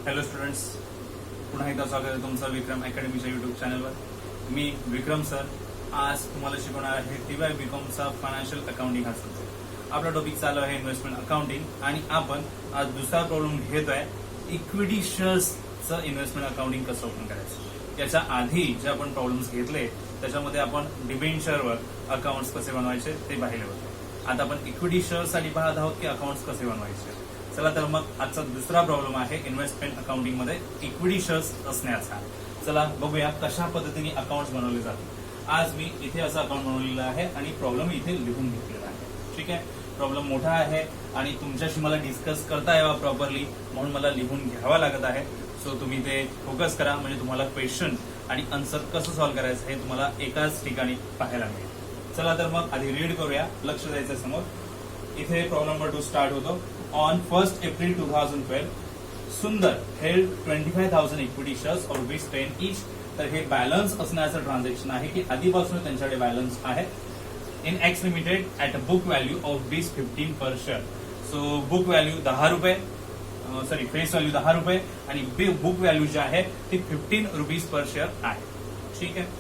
Hello students, पुन्हा एकदा स्वागत आहे तुमचं विक्रम अकॅडमीच्या युट्यूब चॅनलवर. मी विक्रम सर आज तुम्हाला शिकवणार आहे TY BComचा फायनान्शियल अकाउंटिंग हा सब्जेक्ट. आपला टॉपिक चालू आहे इन्व्हेस्टमेंट अकाउंटिंग आणि आपण आज दुसरा प्रॉब्लेम घेतोय इक्विटी शेअर्सचं इन्व्हेस्टमेंट अकाउंटिंग कसं ओपन करायचं. याच्या आधी जे आपण प्रॉब्लेम्स घेतले त्याच्यामध्ये आपण डिबेंचरवर अकाउंट्स कसे बनवायचे ते पाहिले होते. आता आपण इक्विटी शेअर्ससाठी पाहत आहोत की अकाउंट्स कसे बनवायचे. चला तर मग आजचा दुसरा प्रॉब्लेम आहे इन्व्हेस्टमेंट अकाउंटिंग मध्ये इक्विटी शेअर्स असण्याचा. चला बघूया कशा पद्धतीने अकाउंट्स बनवले जातात. आज मी इथे असं अकाउंट बनवलेलं आहे आणि प्रॉब्लेम इथे लिहून घेतलेला आहे. ठीक आहे, प्रॉब्लेम मोठा आहे आणि तुमच्याशी मला डिस्कस करता यावा प्रॉपरली म्हणून मला लिहून घ्यावा लागत आहे. सो तुम्ही ते फोकस करा म्हणजे तुम्हाला क्वेश्चन आणि आन्सर कसं सॉल्व्ह करायचं हे तुम्हाला एकाच ठिकाणी पाहायला मिळेल. चला तर मग आधी रीड करूया, लक्ष द्यायचं समोर. इथे प्रॉब्लेम नंबर 2 स्टार्ट होतो. ऑन 1 एप्रिल 2012 सुंदर held 25,000 equity shares of rupees 10 each. तर हे बॅलन्स असण्याचं ट्रान्झॅक्शन आहे की आधीपासून त्यांच्याकडे बॅलन्स आहे in x limited at a book value of ₹15 per share. So book value 10 रुपये, सॉरी फेस व्हॅल्यू 10 रुपये आणि बुक व्हॅल्यू जे आहे ती ₹15 पर शेअर आहे. ठीक आहे.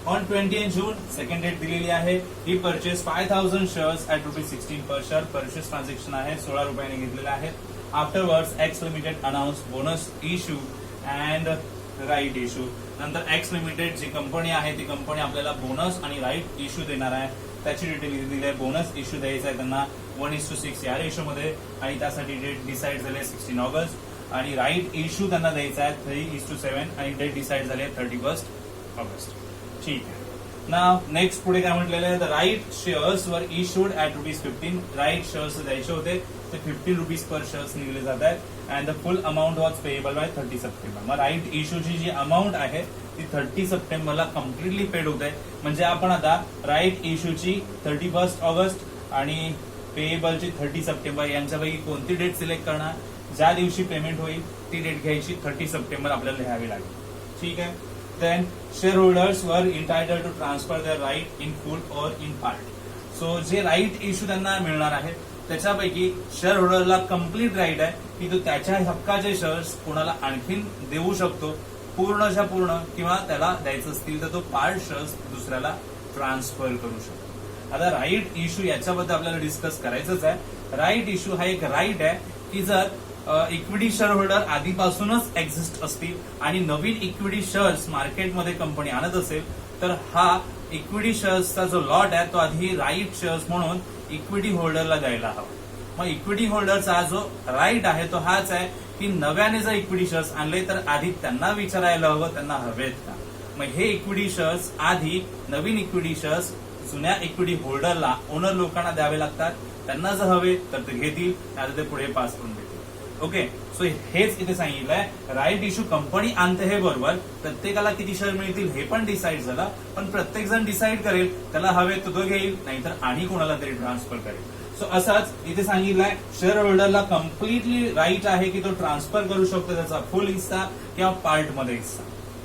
ऑन 20 जून सेकंड डेट दिलेली आहे. ही purchase 5,000 shares at ₹16 per share. Purchase transaction आहे 16 रुपयाने घेतलेले आहेत. Afterwards X limited announce bonus issue and right issue. नंतर एक्स लिमिटेड जी कंपनी आहे ती कंपनी आपल्याला बोनस आणि राईट इश्यू देणार आहे. त्याची डिटेल दिली आहे. बोनस इश्यू द्यायचा आहे त्यांना 1:6 या रेशोमध्ये आणि त्यासाठी डेट डिसाईड झाली 16 ऑगस्ट आणि राईट इश्यू त्यांना द्यायचा आहे 3:7 आणि डेट डिसाईड झाली 31 ऑगस्ट. ठीक आहे. नाव नेक्स्ट पुढे काय म्हटलेलं आहे, द राईट शेअर्स वर इश्यूड ऍट ₹15. राईट शेअर्स द्यायचे होते ते ₹15 पर शेअर्स निघले जात आहेत and the full amount was payable by 30 September. मग राईट इश्यूची जी अमाऊंट आहे ती 30 सप्टेंबरला कम्प्लिटली पेड होत आहे. म्हणजे आपण आता राईट इश्यूची 31 ऑगस्ट आणि पेएबलची 30 सप्टेंबर यांच्यापैकी कोणती डेट सिलेक्ट करणार. ज्या दिवशी पेमेंट होईल ती डेट घ्यायची. 30 सप्टेंबर आपल्याला लिहावी लागेल. ठीक आहे. Then shareholders were entitled to transfer their right in full or in part. So जे राईट इश्यू त्यांना मिळणार आहे त्याच्यापैकी शेअर होल्डरला कम्प्लीट राईट आहे की तो त्याच्या हक्काचे शेअर्स कोणाला आणखीन देऊ शकतो पूर्णच्या पूर्ण, किंवा त्याला द्यायचं असतील तर तो पार्ट शेअर्स दुसऱ्याला ट्रान्सफर करू शकतो. आता राईट इश्यू याच्याबद्दल आपल्याला डिस्कस करायचंच आहे. राईट इश्यू हा एक राईट आहे की जर इक्विटी शेअर होल्डर आधीपासूनच एक्झिस्ट असतील आणि नवीन इक्विटी शेअर्स मार्केटमध्ये कंपनी आणत असेल तर हा इक्विटी शेअर्सचा जो लॉट आहे तो आधी राईट शेअर्स म्हणून इक्विटी होल्डरला द्यायला हवा. मग इक्विटी होल्डरचा जो राईट आहे तो हाच आहे की नव्याने जर इक्विटी शेअर्स आणले तर आधी त्यांना विचारायला हवं त्यांना हवेत का. मग हे इक्विटी शेअर्स आधी नवीन इक्विटी शेअर्स जुन्या इक्विटी होल्डरला ओनर लोकांना द्यावे लागतात. त्यांना जर हवे तर ते घेतील, आता ते पुढे पास करून देतील. ओके. सो हेच इथे सांगितलंय. राईट इश्यू कंपनी आणते हे बरोबर, प्रत्येकाला किती शेअर मिळतील हे पण डिसाईड झालं, पण प्रत्येक जण डिसाईड करेल त्याला हवे तो घेईल नाहीतर आणि कोणाला तरी ट्रान्सफर करेल. सो असाच इथे सांगितलंय शेअर होल्डरला कम्प्लिटली राईट आहे की तो ट्रान्सफर करू शकतो त्याचा फुल हिस्सा किंवा पार्ट मध्ये हिस्सा.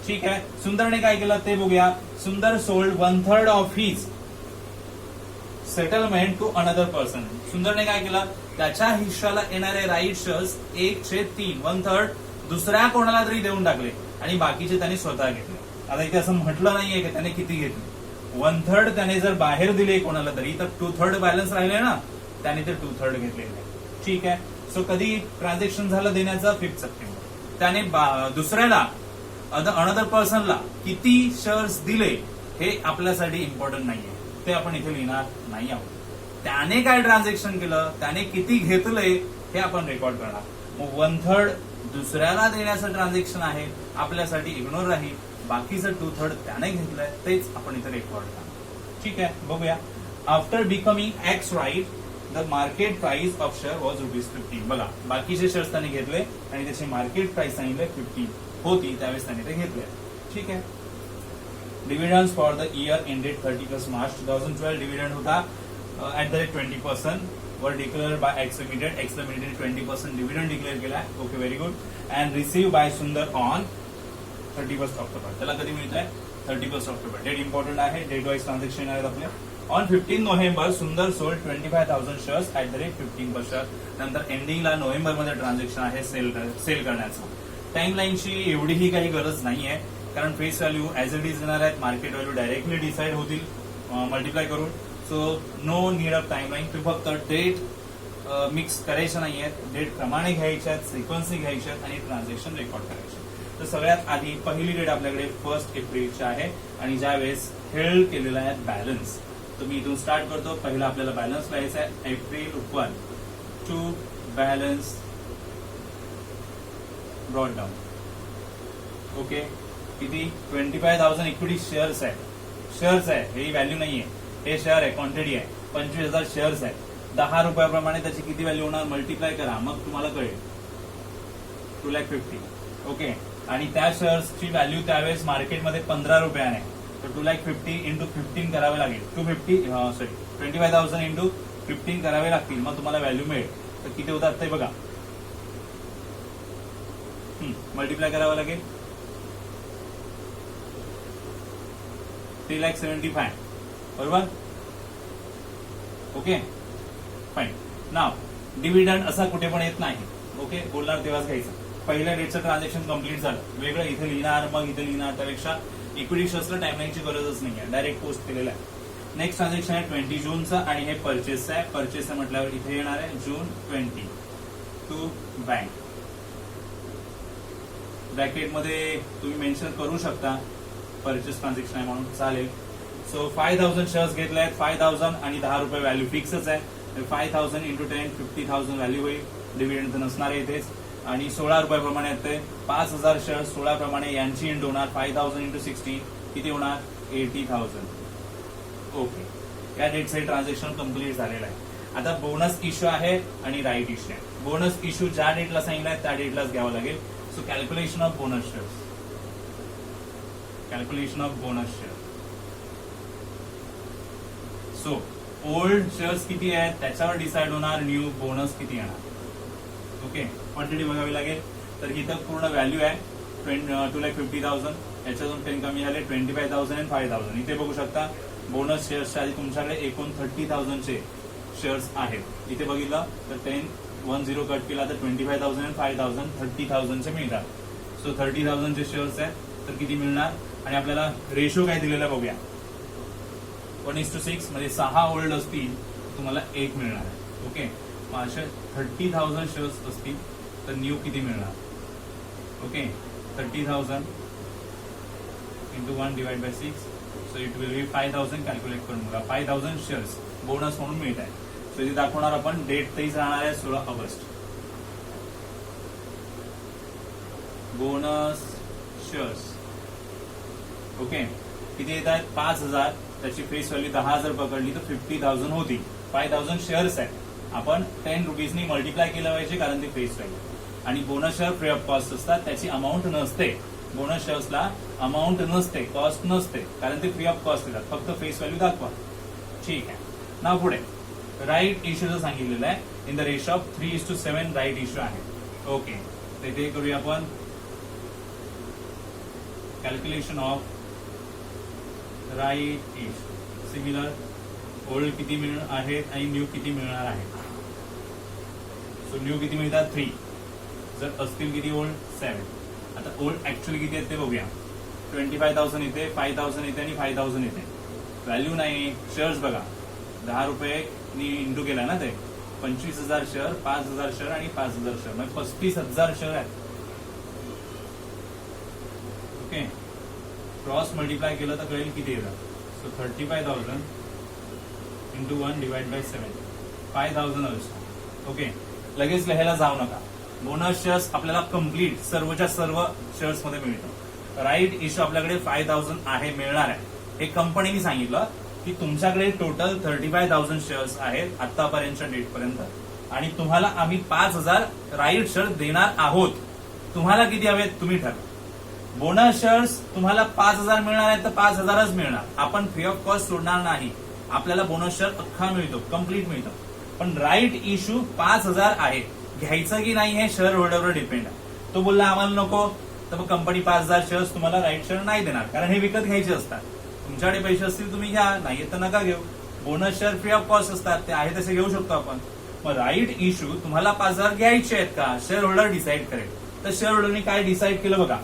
ठीक आहे. सुंदरने काय केलं ते बघूया. Sundar sold 1/3 of his settlement to another person. सुंदरने काय केलं, त्याच्या हिश्श्याला येणारे राईट शेअर्स 1/3 1/3 दुसऱ्या कोणाला तरी देऊन टाकले आणि बाकीचे त्याने स्वतः घेतले. आता इथे असं म्हटलं नाहीये की त्याने किती घेतले. 1/3 त्याने जर बाहेर दिले कोणाला तरी तर 2/3 बॅलन्स राहिले ना, त्याने ते 2/3 घेतलेले. ठीक आहे. सो कधी ट्रान्झॅक्शन झालं देण्याचं 5 सप्टेंबर. त्याने दुसऱ्याला अनदर पर्सनला किती शेअर्स दिले हे आपल्यासाठी इम्पॉर्टंट नाहीये, ते आपण इथे लिहिणार नाही आहोत. त्याने काय ट्रान्झॅक्शन केलं, त्याने किती घेतलंय हे आपण रेकॉर्ड करणार. मग 1/3 दुसऱ्याला देण्याचं ट्रान्झॅक्शन आहे आपल्यासाठी इग्नोर राहील. बाकीचं 2/3 त्याने घेतलंय तेच आपण इथे रेकॉर्ड करणार. ठीक आहे. बघूया. After becoming ex write the market price of share was ₹15. बघा बाकीचे शेअर्स त्याने घेतले आणि त्याची मार्केट प्राइस सांगितले 15 होती त्यावेळेस त्याने ते घेतले. ठीक आहे. Dividend for the year ended 31 March 2012. Dividend होता @20% वर declare by X limited. X limited 20% dividend declare केलाय. Okay, very good. And receive by Sundar on 31 October. त्याला कधी मिळत आहे 31 ऑक्टोबर. डेट इम्पॉर्टंट आहे. डेट वाईज ट्रान्झॅक्शन आहेत आपले. On 15 November Sundar sold 25,000 shares at the rate 15 per share. नंतर एंडिंगला नोव्हेंबरमध्ये ट्रान्झॅक्शन आहे सेल करण्याचं. टाइम लाईनची एवढीही काही गरज नाहीये, कारण face value as it is येणार आहेत. मार्केट व्हॅल्यू डायरेक्टली डिसाइड होतील मल्टिप्लाय करून. So no need of time line. तुम्ही फक्त डेट मिक्स करायचे नाहीयेत, डेट प्रमाणे घ्यायच्या आहेत, फ्रिक्वेन्सी घ्यायच्या आहेत आणि ट्रान्झॅक्शन रेकॉर्ड करायचे. तर सगळ्यात आधी पहिली डेट आपल्याकडे 1 एप्रिलची आहे आणि ज्या वेळेस हेल्ड केलेला आहे बॅलन्स. तर मी इथून स्टार्ट करतो. पहिला आपल्याला बॅलन्स लिहायचा आहे. April 1 to balance brought down. Okay, किती 25,000 इक्विटी शेअर्स आहे. शेअर्स आहे, हे व्हॅल्यू नाहीये, हे शेअर आहे, क्वांटिटी आहे. 25,000 शेअर्स आहे. 10 रुपयाप्रमाणे त्याची किती व्हॅल्यू होणार मल्टिप्लाय करा, मग तुम्हाला कळेल. 2,50,000. ओके, आणि त्या शेअर्सची व्हॅल्यू त्यावेळेस मार्केटमध्ये 15 रुपयाने. तर 2,50,000 इंटू 15 करावे लागेल. 25,000 इंटू 15 करावे लागतील, मग तुम्हाला व्हॅल्यू मिळेल. तर किती होतात ते बघा, मल्टिप्लाय करावं लागेल. 3,75,000 बरोबर. Okay fine. नाव डिव्हिडंड असा कुठे पण येत नाही. ओके, बोलणार तेव्हाच घ्यायचं. पहिल्या डेटचं ट्रान्झॅक्शन कम्प्लीट झालं, वेगळं इथे लिहिणार मग इथे लिहिणार, त्यापेक्षा इक्विटी शेअर्सला टाइमलाईनची गरजच नाही आहे, डायरेक्ट पोस्ट केलेलं आहे. नेक्स्ट ट्रान्झॅक्शन आहे 20 जूनचं आणि हे परचेसचं आहे. परचेस आहे म्हटल्यावर इथे येणार आहे जून 20 टू बँक. ब्रॅकेटमध्ये तुम्ही मेन्शन करू शकता परचेस ट्रान्झॅक्शन आहे म्हणून, चालेल. सो 5,000 शेअर्स घेतले आहेत. 5,000 आणि 10 रुपये व्हॅल्यू फिक्सच आहे. 5,000 इंटू 10 50,000 व्हॅल्यू होईल. डिव्हिडंड तर नसणार आहे इथेच. आणि 16 रुपयाप्रमाणे येते. 5,000 शेअर्स 16 प्रमाणे यांची इंटू होणार. 5,000 इंटू 16 किती होणार 80,000. ओके, या डेटचं ट्रान्झॅक्शन कम्प्लीट झालेलं आहे. आता बोनस इश्यू आहे आणि राईट इश्यू आहे. बोनस इश्यू ज्या डेटला सांगितलं आहे त्या डेटलाच घ्यावं लागेल. So calculation of bonus shares. Calculation of bonus share. So old shares किती आहेत त्याच्यावर डिसाइड होणार न्यू बोनस किती येणार. ओके, क्वांटिटी बघावी लागेल. तर इथं पूर्ण व्हॅल्यू आहे 2,50,000. याच्यातून 10 कमी झाले 25,000 आणि 5,000. इथे बघू शकता बोनस शेअर्सच्या आधी तुमच्याकडे एकूण 30,000चे शेअर्स आहेत. इथे बघितलं तर 10 कट केला तर 25,000 आणि 5,000 30,000चे मिळतात. सो 30,000चे शेअर्स आहेत तर किती मिळणार. आणि आपल्याला रेशो काय दिलेला बघूया. 1:6 म्हणजे 6 ओल्ड असतील तुम्हाला 1 मिळणार आहे. ओके, मग अशा 30,000 शेअर्स असतील तर न्यू किती मिळणार. Okay, 30,000 into 1 divide by 6. So it will be 5,000. Calculate करून बघा. 5,000 शेअर्स बोनस म्हणून मिळत आहे. सो इथे दाखवणार आपण डेट तेच राहणार आहे 16 ऑगस्ट. बोनस शेअर्स ओके किती येत आहेत 5,000. त्याची फेस व्हॅल्यू 10,000 पकडली तर 50,000 होती. 5,000 शेअर्स आहेत. आपण 10 रुपीजनी मल्टिप्लाय केलं पाहिजे कारण ते फेस व्हॅल्यू. आणि bonus share free of cost असतात, त्याची अमाऊंट नसते. बोनस शेअर्सला अमाऊंट नसते, कॉस्ट नसते, कारण ते फ्री ऑफ कॉस्ट येतात. फक्त फेस व्हॅल्यू दाखवा. ठीक आहे. नाव पुढे राईट इश्यूचं सांगितलेलं आहे. In the ratio of 3:7 right issue आहे. ओके, ते करूया आपण. Calculation of right issue. Similar old किती मिळणार आहेत आणि न्यू किती मिळणार आहे. सो न्यू किती मिळतात 3. जर असतील किती ओल्ड 7. आता ओल्ड ऍक्च्युअली किती आहेत ते बघूया. 25,000 येते, 5,000 येते आणि 5,000 येते. व्हॅल्यू नाही. शेअर्स बघा 10 रुपये इंटू केला ना, ते 25,000 शेअर, 5,000 शेअर आणि 5,000 शेअर म्हणजे 35,000 शेअर आहेत. ओके, क्रॉस मल्टिप्लाय केलं तर कळेल किती येतात. सो 35,000 इंटू 1 डिवाइड बाय 7 5,000 असतो. ओके, लगेच लिहायला जाऊ नका. बोनस शेअर्स आपल्याला कम्प्लीट सर्वच्या सर्व शेअर्स मध्ये मिळतं. राईट इश्यू आपल्याकडे 5,000 आहे, मिळणार आहे. हे कंपनीने सांगितलं की तुमच्याकडे टोटल 35,000 शेअर्स आहेत आतापर्यंतच्या डेटपर्यंत आणि तुम्हाला आम्ही 5,000 राईट शेअर देणार आहोत. तुम्हाला किती हवेत तुम्ही ठरवा. बोनस शेअर्स तुम्हाला 5,000 मिळणार आहेत तर 5,000च मिळणार. आपण फ्री ऑफ कॉस्ट सोडणार नाही. आपल्याला बोनस शेअर अख्खा मिळतो, कम्प्लीट मिळतो. पण राईट इश्यू 5,000 आहे. घ्यायचं की नाही हे शेअर होल्डरवर डिपेंड आहे. तो बोलला आम्हाला नको तर मग कंपनी 5,000 शेअर्स तुम्हाला राईट शेअर नाही देणार, कारण हे विकत घ्यायचे असतात. तुमच्याकडे पैसे असतील तुम्ही घ्या, नाही तर नका घेऊ. Bonus share free of cost असतात, ते आहे तसे घेऊ शकतो आपण. मग राईट इश्यू तुम्हाला 5,000 घ्यायचे आहेत का, शेअर होल्डर डिसाईड करेल. तर शेअर होल्डरने काय डिसाईड केलं बघा.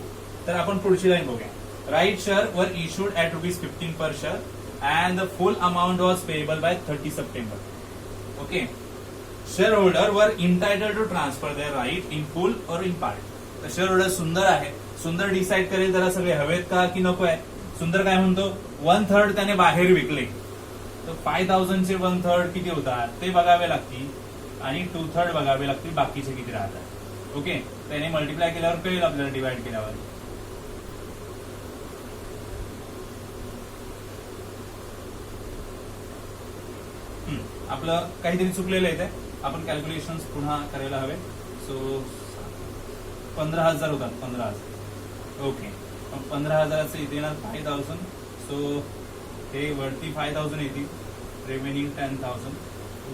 तर आपण पुढची लाईन बघूया. राईट शेअर वर issued at ₹15 per share and the full amount was payable by 30 September. Okay. Share holder वर entitled to transfer their right in full or in part. तर शेअर होल्डर सुंदर आहे, सुंदर डिसाईड करेल त्याला सगळे हवेत का की नको आहे. सुंदर काय म्हणतो, 1/3 त्याने बाहेर विकले. तर 5,000 चे 1/3 किती होतात ते बघावे लागतील आणि 2/3 बघावे लागतील बाकीचे किती राहतात. ओके. त्याने मल्टिप्लाय केल्यावर कळेल आपल्याला, डिवाइड केल्यावर. आपलं काहीतरी चुकलेलं आहे, आपण कॅल्क्युलेशन पुन्हा करायला हवे. सो 15,000 होतात, 15,000. ओके. 15,000चे इथे येणार 5,000. सो हे वरती 5,000 येतील, रिमेनिंग 10,000.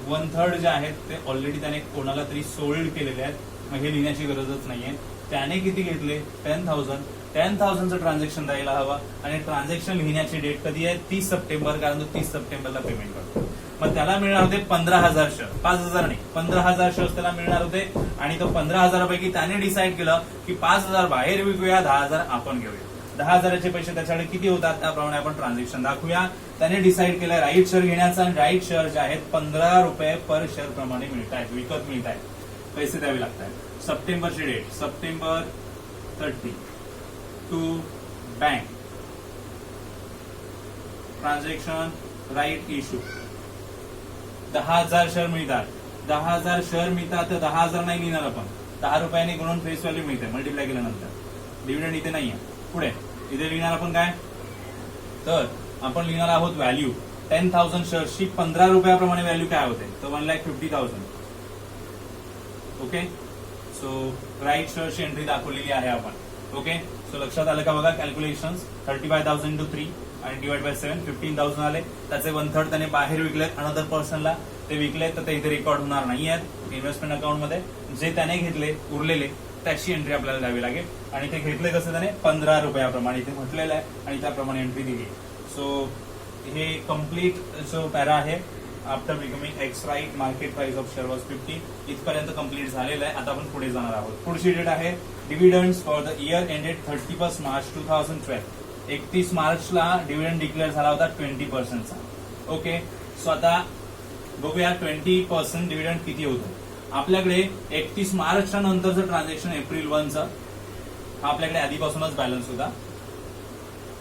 1/3 जे आहेत ते ऑलरेडी त्याने कोणाला तरी सोल्ड केलेले आहेत, मग हे लिहिण्याची गरजच नाहीये. त्याने किती घेतले, 10,000. 10,000चं ट्रान्झॅक्शन द्यायला हवं आणि ट्रान्झॅक्शन लिहिण्याची डेट कधी आहे, 30 सप्टेंबर, कारण तो 30 सप्टेंबरला पेमेंट करतो. मग त्याला मिळणार होते 15,000 शेअर, 5,000 नाही, 15,000 शेअर्स त्याला मिळणार होते. आणि तो 15,000पैकी त्याने डिसाईड केलं की 5,000 बाहेर विकूया, 10,000 आपण घेऊया. 10,000चे पैसे त्याच्याकडे किती होतात त्याप्रमाणे आपण ट्रान्झॅक्शन दाखवूया. त्याने डिसाईड केलं राईट शेअर घेण्याचा, आणि राईट शेअर जे आहेत ₹15 पर शेअर प्रमाणे मिळत आहेत, विकत मिळत आहेत, पैसे द्यावे लागतात. सप्टेंबरची date September 30 to bank. Transaction right issue. 10,000 share मिळतात. 10,000 शेअर मिळतात तर 10,000 नाही लिहिणार आपण, ₹10 गुणून फेस व्हॅल्यू मिळते मल्टिप्लाय केल्यानंतर. डिव्हिडंड इथे नाहीये. पुढे इथे लिहिणार आपण काय, तर आपण लिहिणार आहोत व्हॅल्यू. 10,000 शेअर्सची ₹15 व्हॅल्यू काय होते, तर 1,50,000. ओके. सो राईट शेअर्सची एंट्री दाखवलेली आहे आपण. ओके. सो लक्षात आलं का बघा, कॅल्क्युलेशन 35,000 into 3 आणि डिवाइड बाय 7, 15,000 आले. त्याचे 1/3 त्याने बाहेर विकलेत अनदर पर्सनला, ते विकले तर ते इथे रेकॉर्ड होणार नाही आहेत इन्व्हेस्टमेंट अकाउंटमध्ये. जे त्याने घेतले उरलेले त्याची एंट्री आपल्याला द्यावी लागेल. आणि ते घेतले कसं त्याने, ₹15 इथे म्हटलेलं आहे आणि त्याप्रमाणे एंट्री दिली. सो हे कम्प्लीट जो पॅरा आहे, after becoming ex right market price of share was 50, इथपर्यंत कम्प्लीट झालेलं आहे. आता आपण पुढे जाणार आहोत. पुढची डेट आहे dividends for the year ended 31 March 2012. 31 मार्चला डिव्हिडंड डिक्लेअर झाला होता 20%चा. ओके. सो आता बघूया 20% डिव्हिडंड किती होतं. आपल्याकडे 31 मार्चच्या नंतरचं ट्रान्झॅक्शन एप्रिल 1चं, हा आपल्याकडे आधीपासूनच बॅलन्स होता.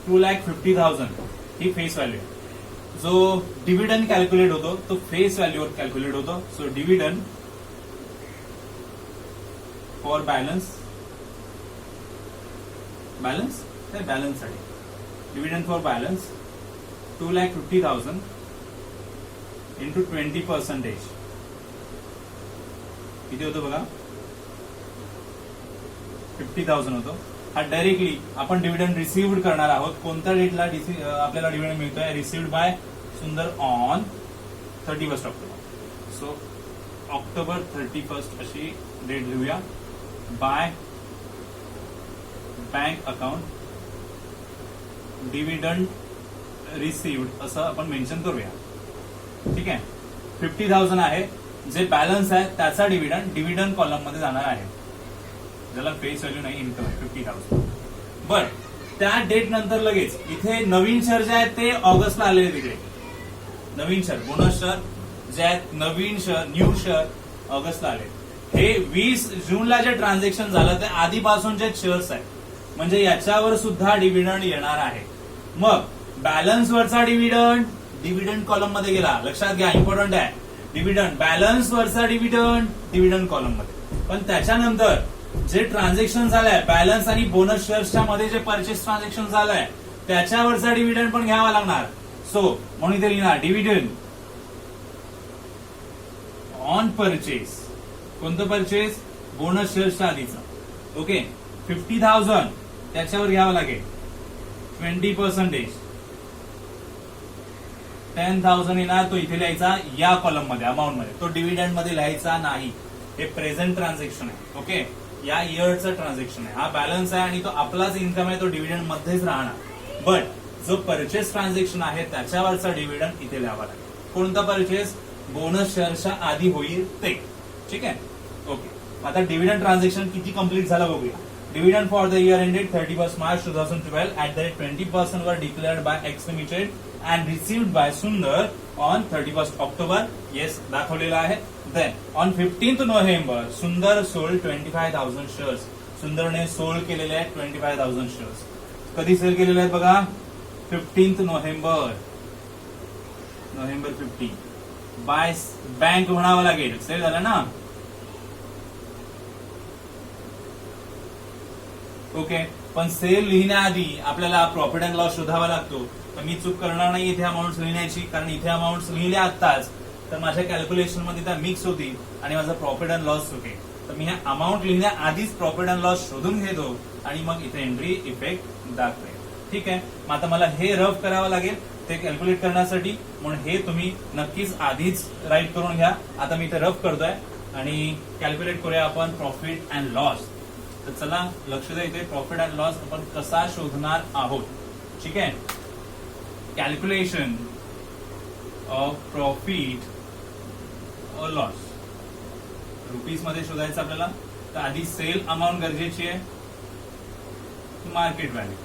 2,50,000 ही फेस व्हॅल्यू. जो डिव्हिडंड कॅल्क्युलेट होतो तो फेस व्हॅल्यूवर कॅल्क्युलेट होतो. सो डिव्हिडंड फॉर बॅलन्स साठी डिव्हिडंड फॉर बॅलन्स 2,50,000 इंटू 20%. किती होतं बघा, 50,000 होतो. हा डायरेक्टली आपण डिव्हिडंड रिसिव्ड करणार आहोत. कोणत्या डेटला आपल्याला डिव्हिडंड मिळतोय, received bye Sundar on 31 October. So October 31 अशी डेट लिहूया. Bye bank account dividend received असं आपण मेन्शन करूया. ठीक आहे. 50,000 आहे, जे बॅलन्स आहे त्याचा डिव्हिडंड कॉलम मध्ये जाणार आहे, ज्याला फेस व्हॅल्यू नाही, इन्कम आहे 50,000. बर, त्या डेट नंतर लगेच इथे नवीन शेअर जे आहेत ते ऑगस्टला आलेले. तिकडे नवीन शेअर, बोनस शेअर जे आहेत, नवीन शेअर, न्यू शेअर ऑगस्टला आले. हे 20 जूनला जे ट्रान्झॅक्शन झालं ते आधीपासूनचे शेअर्स आहेत, म्हणजे याच्यावर सुद्धा डिव्हिडंड येणार आहे. मग बॅलन्स वरचा डिव्हिडंड कॉलम मध्ये गेला. लक्षात घ्या, इम्पॉर्टंट आहे. डिव्हिडंड बॅलन्स वरचा डिव्हिडंड कॉलम मध्ये. पण त्याच्यानंतर जे ट्रान्झॅक्शन झालंय बॅलन्स आणि बोनस शेअर्सच्या मध्ये, जे परचेस ट्रान्झॅक्शन झालंय त्याच्यावरचा डिव्हिडंड पण घ्यावा लागणार. सो म्हणून इथे लिहिणार डिव्हिडंड ऑन परचेस. कोणतं परचेस, बोनस शेअर्सच्या आधीचं. ओके. 50,000 त्याच्यावर घ्यावं लागेल 20%. 10,000 येणार, तो इथे लिहायचा या कॉलम मध्ये, अमाऊंट मध्ये. तो डिव्हिडंड मध्ये लिहायचा नाही. हे प्रेझेंट ट्रान्झॅक्शन आहे. ओके. या इयरचं ट्रान्झॅक्शन आहे. हा बॅलन्स आहे आणि तो आपलाच इन्कम आहे, तो डिव्हिडंड मध्येच राहणार. बट जो परचेस ट्रान्झॅक्शन आहे त्याच्यावरचा डिव्हिडंड इथे लिहावा लागेल. कोणता परचेस? बोनस शेअरच्या आधी होईल ते. ठीक आहे, ओके. आता डिव्हिडंड ट्रान्झॅक्शन किती कंप्लीट झाला बघूया. Dividend for the year ended 31st March 2012 at the rate 20% were declared by X Limited and received by Sundar on 31st October. Yes, दाखवलेला आहे. Then on 15th November Sundar sold 25,000 shares. सुंदरने sold केलेले आहेत 25,000 shares. कधी sale केलेले आहेत बघा? 15th November 15. Bye bank म्हणावं लागेल. सेल झालं ना? ओके. पण सेल लिहिण्याआधी आपल्याला प्रॉफिट अँड लॉस शोधावा लागतो. तर मी चूक करणार नाही इथे अमाऊंट लिहिण्याची, कारण इथे अमाऊंट लिहिल्या आत्ताच तर माझ्या कॅल्क्युलेशन मध्ये त्या मिक्स होतील आणि माझा प्रॉफिट अँड लॉस चुकेल. तर मी ह्या अमाऊंट लिहिण्याआधीच प्रॉफिट अँड लॉस शोधून घेतो आणि मग इथे एंट्री इफेक्ट दाखवेल. ठीक आहे. मग आता मला हे रफ करावं लागेल ते कॅल्क्युलेट करण्यासाठी, म्हणून हे तुम्ही नक्कीच आधीच राईट करून घ्या. आता मी इथे रफ करतोय आणि कॅल्क्युलेट करूया आपण प्रॉफिट अँड लॉस. तर चला लक्ष द्या, इथे प्रॉफिट अँड लॉस आपण कसा शोधणार आहोत. ठीक आहे. कॅल्क्युलेशन ऑफ प्रॉफिट और लॉस रुपीज मध्ये शोधायचं आपल्याला. तर आधी सेल अमाऊंट गरजेची आहे, मार्केट व्हॅल्यू.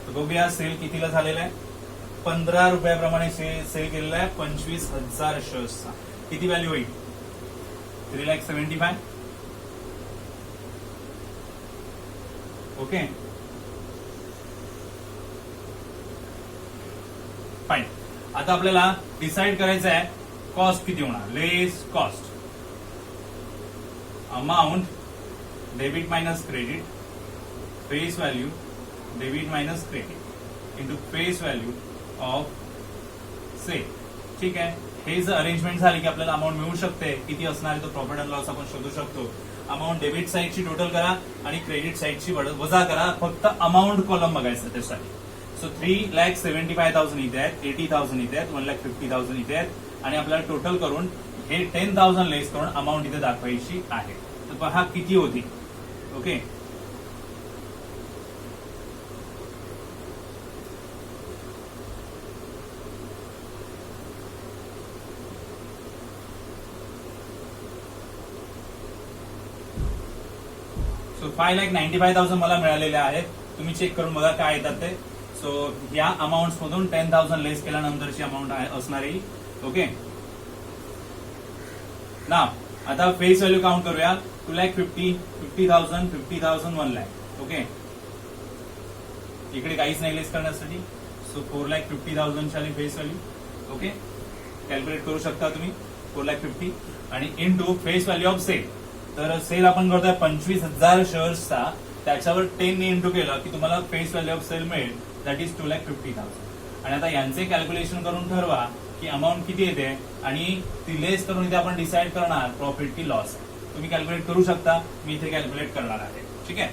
तर बघूया सेल कितीला झालेला आहे. 15 रुपयाप्रमाणे सेल केलेला आहे 25,000 शेअर्सचा. किती व्हॅल्यू होईल? 3,75,000. Okay, fine. आता आपल्याला डिसाइड करायचं आहे कॉस्ट किती होणार. Less cost amount debit minus credit face value debit minus credit into face value of sale. ठीक आहे. हे जर अरेंजमेंट झाली की आपल्याला अमाऊंट मिळू शकते. किती असणार आहे तो प्रॉफिट अँड लॉस आपण शोधू शकतो. अमाऊंट डेबिट साईडची टोटल करा आणि क्रेडिट साईडची वजा करा. फक्त अमाऊंट कॉलम बघायचं त्यासाठी. सो 3,75,000 इथे आहेत, 80,000 इथे आहेत, 1,50,000 इथे आहेत आणि आपल्याला टोटल करून हे 10,000 लेस करून अमाऊंट इथे दाखवायची आहे. तर पहा किती होती. ओके, सो 5,95,000 मला मिळालेले आहेत. तुम्ही चेक करून बघा काय येतात ते. सो या अमाऊंट मधून 10,000 लेस केल्यानंतरची अमाऊंट असणार आहे. ओके ना. आता फेस व्हॅल्यू काउंट करूया. 2,50,000, 50,000, 50,000, 1,00,000. ओके, इकडे काहीच नाही लेस करण्यासाठी. सो 4,50,000 ची फेस व्हॅल्यू. ओके, कॅल्क्युलेट करू शकता तुम्ही. 4,50,000 आणि into face value of sale. तर सेल आपण करतोय 25,000 शेअर्सचा. त्याच्यावर 10 ने इंटू केलं की तुम्हाला फेस व्हॅल्यू ऑफ सेल मिळेल. That is 2,50,000. आणि आता यांचे कॅल्क्युलेशन करून ठरवा की अमाऊंट किती येते आणि ती लेस करून इथे आपण डिसाइड करणार प्रॉफिट की लॉस. तुम्ही कॅल्क्युलेट करू शकता. मी इथे कॅल्क्युलेट करणार आहे. ठीक आहे.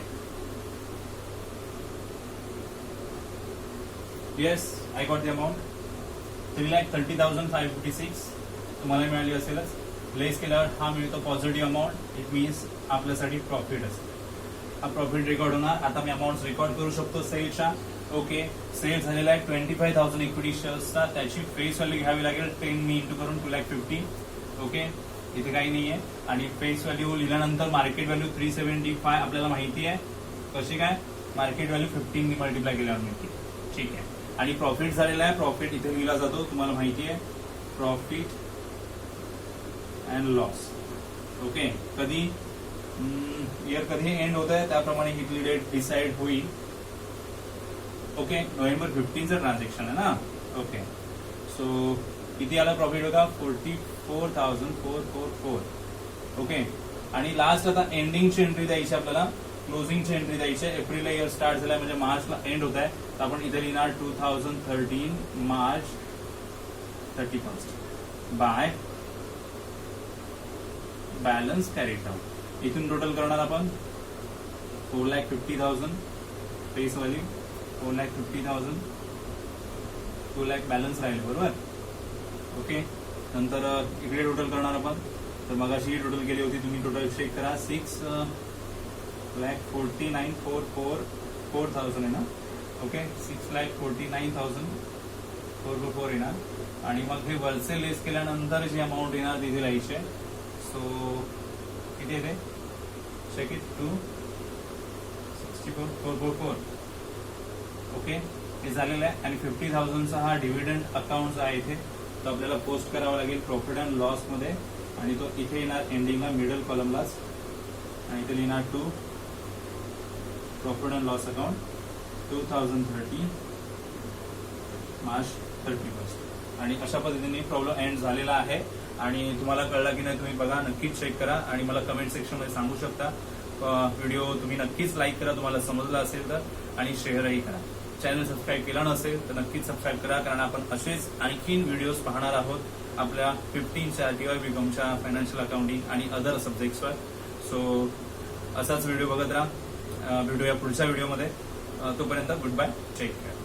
Yes, I got the amount 3,30,556. तुम्हाला मिळाली असेलच. लेस केल्यावर हा मिळतो पॉझिटिव्ह अमाऊंट. इट मीन्स आपल्यासाठी प्रॉफिट असेल. हा प्रॉफिट रेकॉर्ड होणार. आता मी अमाऊंट रेकॉर्ड करू शकतो सेलच्या. ओके, सेल झालेला आहे 25,000 इक्विटी शेअर्सचा. त्याची फेस व्हॅल्यू घ्यावी लागेल 10 ने इंटू करून 2,50,000. ओके, इथे काही नाहीये. आणि फेस व्हॅल्यू लिहिल्यानंतर मार्केट व्हॅल्यू 375 आपल्याला माहिती आहे. कशी काय? मार्केट व्हॅल्यू 15 ने मल्टिप्लाय केल्यावर मिळते. ठीक आहे. आणि प्रॉफिट झालेला आहे. प्रॉफिट इथे लिहिला जातो, तुम्हाला माहिती आहे. Profit and loss. ओके, कधी इयर कधी एंड होत आहे त्याप्रमाणे हिटली डेट डिसाइड होईल. ओके, नोव्हेंबर 15चं ट्रान्झॅक्शन आहे ना. ओके, सो किती आला प्रॉफिट होता? 44,444. ओके, आणि लास्ट आता एंडिंगची एंट्री द्यायची आपल्याला. क्लोजिंगची एंट्री द्यायची. एप्रिलला इयर स्टार्ट झालाय म्हणजे मार्चला एंड होत आहे. तर आपण इथे लिहिणार 2013 March 31st by balance carried out. इथून टोटल करणार आपण 4,50,000 फेस व्हॅल्यू, 4,50,000, 2,00,000 बॅलन्स राहील. बरोबर. ओके, नंतर इकडे टोटल करणार आपण. तर मगाशी टोटल केली होती तुम्ही. टोटल चेक करा. 6,49,444,000 आहे ना. ओके, 6,49,444 येणार. आणि मग हे वरचे लेस केल्यानंतर जी अमाऊंट येणार तिथे लिहायची आहे. सो किती येते चेक इट 264,444. ओके, हे झालेलं आहे. आणि 50,000चा हा डिव्हिडंड अकाउंट आहे इथे, तो आपल्याला पोस्ट करावा लागेल प्रॉफिट अँड लॉस मध्ये. आणि तो इथे येणार एंडिंगला मिडल कॉलमलाच, आणि इथे लिहिणार to profit and loss account 2030 March 31. आणि अशा पद्धतीने प्रॉब्लेम एंड झालेला आहे. आणि तुम्हाला कळला की नाही तुम्ही बघा, नक्कीच चेक करा आणि मला कमेंट सेक्शन मध्ये सांगू शकता. व्हिडिओ तुम्ही नक्कीच लाईक करा तुम्हाला समजला असेल तर, आणि शेअरही करा. चॅनल सबस्क्राईब केला नसेल तर नक्कीच सबस्क्राईब करा, कारण आपण असेच आणखीन व्हिडिओज पाहणार आहोत आपल्या 15च्या TY BComच्या फायनान्शियल अकाउंटिंग आणि अदर सब्जेक्ट्सवर. सो असाच व्हिडिओ बघत राहा. भेटूया पुढच्या व्हिडिओमध्ये. तोपर्यंत गुड बाय, टेक केअर.